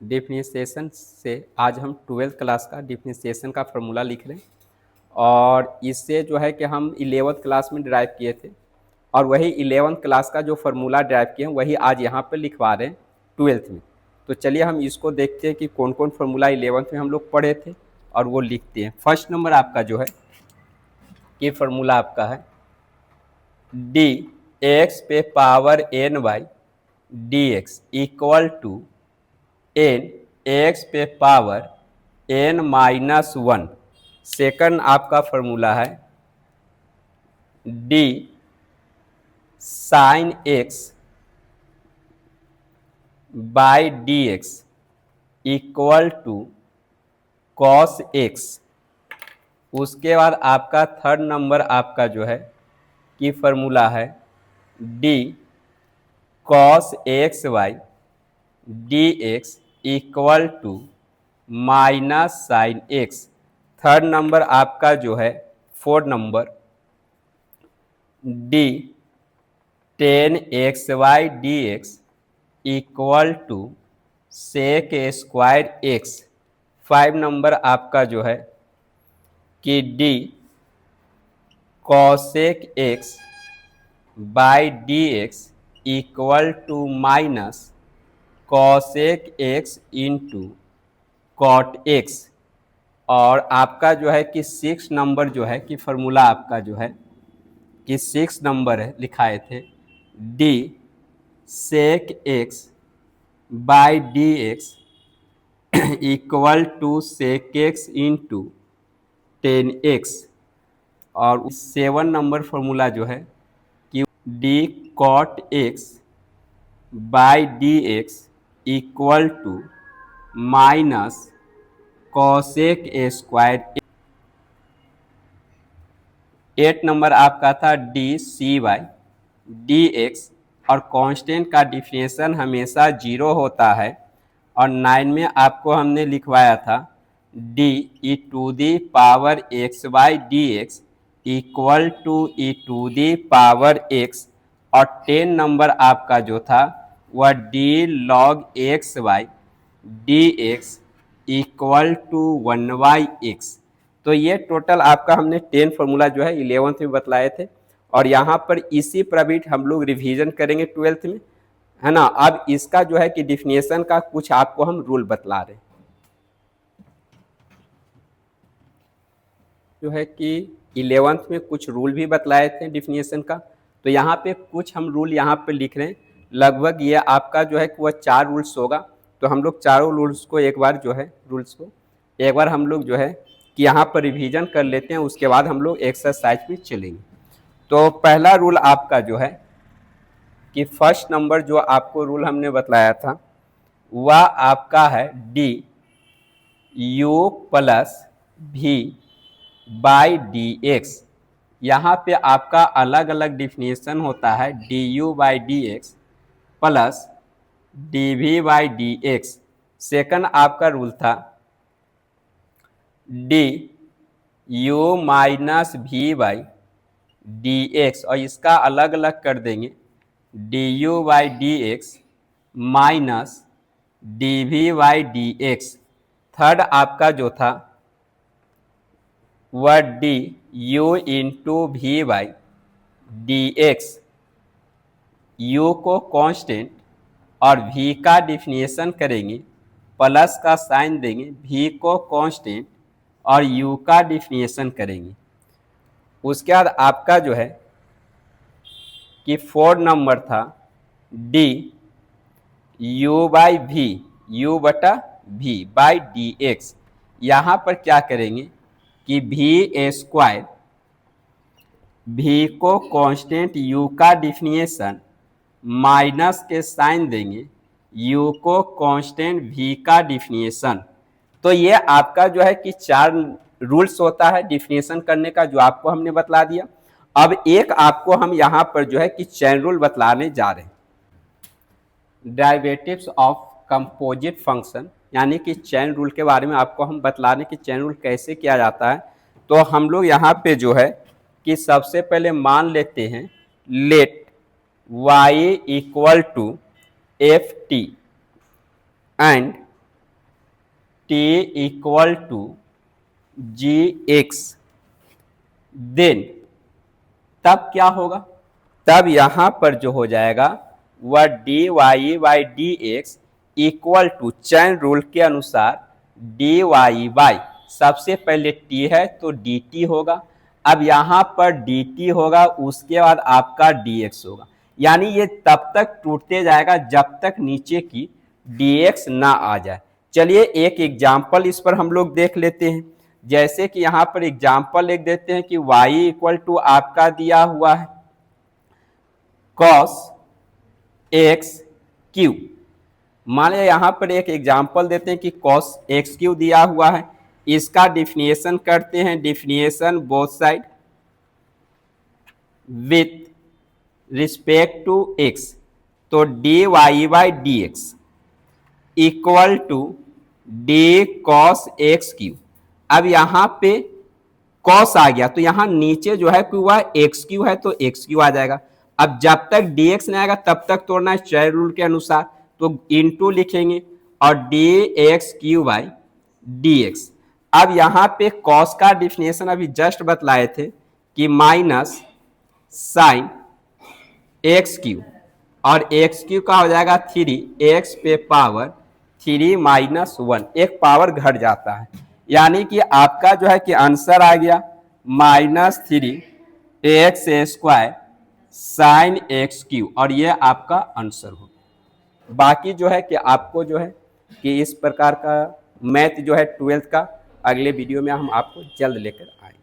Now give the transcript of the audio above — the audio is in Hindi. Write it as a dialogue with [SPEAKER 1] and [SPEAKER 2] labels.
[SPEAKER 1] डिफरेंशिएशन से आज हम 12th क्लास का डिफरेंशिएशन का फार्मूला लिख रहे हैं और इससे जो है कि हम 11th क्लास में ड्राइव किए थे और वही 11th क्लास का जो फार्मूला ड्राइव किए हैं वही आज यहाँ पे लिखवा रहे हैं 12th में। तो चलिए हम इसको देखते हैं कि कौन कौन फार्मूला 11th में हम लोग पढ़े थे और वो लिखते हैं। फर्स्ट नंबर आपका जो है ये फार्मूला आपका है डी एक्स पे power n y d x equal to n x पे power n minus one. Second आपका फार्मूला है d sine x by d x equal to cos x. उसके बाद आपका थर्ड नंबर आपका जो है कि फार्मूला है d cos x by d x equal to minus sine x. Third number आपका जो है fourth number d tan x by d x equal to sec square x. Five number आपका जो है कि d cosec x by d x equal to minus cosec x into cot x. और आपका जो है कि 6 नंबर जो है कि फार्मूला आपका जो है कि 6 नंबर है लिखाए थे d sec x by d x equal to sec x into 10x। और 7 नंबर फार्मूला जो है कि d cot x by d x equal to minus cosec square. 8 number आपका था d c by d x और कांस्टेंट का डिफिनेशन हमेशा 0 होता है। और 9 में आपको हमने लिखवाया था d e to the power x by d x equal to e to the power x. और 10 नंबर आपका जो था वह d log x by d x equal to 1/x। तो ये टोटल आपका हमने 10 फार्मूला जो है 11th में बतलाए थे और यहाँ पर इसी पर भी हम लोग रिवीजन करेंगे 12th में, है ना। अब इसका जो है कि डिफिनेशन का कुछ आपको हम रूल बतला रहे हैं जो है कि 11th में कुछ रूल भी बतलाए थे डिफिनेशन का। तो यहाँ पे कुछ हम रूल यहाँ पे लिख रहे हैं। लगभग ये आपका जो है कि वह 4 रूल्स होगा। तो हम लोग चारों रूल्स को एक बार जो है रूल्स को एक बार हम लोग जो है कि यहाँ पर रिवीजन कर लेते हैं, उसके बाद हम लोग एक्सरसाइज में चलेंगे। तो पहला रूल आपका जो है कि फर्स्ट नंबर जो आपको रूल हमने बतलाया था वह आपका है d u plus v by d x. यहाँ पे आपका अलग अलग डिफिनेशन होता है d u by d x plus d v by d x. Second आपका रूल था d u minus v by d x और इसका अलग अलग कर देंगे d u by d x minus d v by d x. Third आपका जो था वह d u into v by d x. You को कांस्टेंट और भी का डिफिनेशन करेंगे, प्लस का साइन देंगे, भी को कांस्टेंट और यू का डिफिनेशन करेंगे। उसके बाद आपका जो है कि 4 नंबर था डी यू बाई भी यू बटा भी बाई डी एक्स। यहाँ पर क्या करेंगे कि भी स्क्वायर भी को कांस्टेंट यू का डिफिनेशन माइनस के साइन देंगे, यू को कांस्टेंट भी का डिफिनेशन। तो ये आपका जो है कि 4 रूल्स होता है डिफिनेशन करने का जो आपको हमने बतला दिया। अब एक आपको हम यहाँ पर जो है कि चेन रूल बतलाने जा रहे हैं। डेरिवेटिव्स ऑफ कंपोजिट फंक्शन यानी कि चेन रूल के बारे में आपको हम बतलाने की चेन रूल कैसे किया जाता है। तो हम लोग यहाँ पे जो है कि सबसे पहले मान लेते हैं let y equal to f t and t equal to g x, then तब क्या होगा, तब यहां पर जो हो जाएगा वह d y by d x equal to chain rule के अनुसार डी वाई बाई, सबसे पहले t है तो dt होगा, अब यहां पर dt होगा, उसके बाद आपका dx होगा। यानी ये तब तक टूटते जाएगा जब तक नीचे की dx ना आ जाए। चलिए एक एग्जाम्पल इस पर हम लोग देख लेते हैं। जैसे कि यहां पर एग्जाम्पल लिख देते हैं कि y इक्वल टू आपका दिया हुआ है cos एक्स क्यू। मान लिया यहां पर एक एग्जाम्पल देते हैं कि cos एक्स क्यू दिया हुआ है, इसका डिफिनेशन करते हैं, definition both side with respect to x, तो d y by d x equal to d cos x q. अब यहां पे कॉस आ गया तो यहां नीचे जो है क्यू है एक्स क्यू है तो एक्स क्यू आ जाएगा। अब जब तक dx नहीं आएगा तब तक तोड़ना है चैन रूल के अनुसार, तो इनटू लिखेंगे और D x Q by d x. अब यहां पे कॉस का डिफिनेशन अभी जस्ट बतलाए थे कि माइनस साइन एक्स क्यू, और एक्स क्यू का हो जाएगा 3x पे पावर 3 माइनस 1, एक पावर घट जाता है, यानी कि आपका जो है कि आंसर आ गया -3x² साइन एक्स क्यू, और ये आपका आंसर हो। बाकी जो है कि आपको जो है कि इस प्रकार का मैथ जो है 12th का अगले वीडियो में हम आपको जल्द लेकर आएंगे।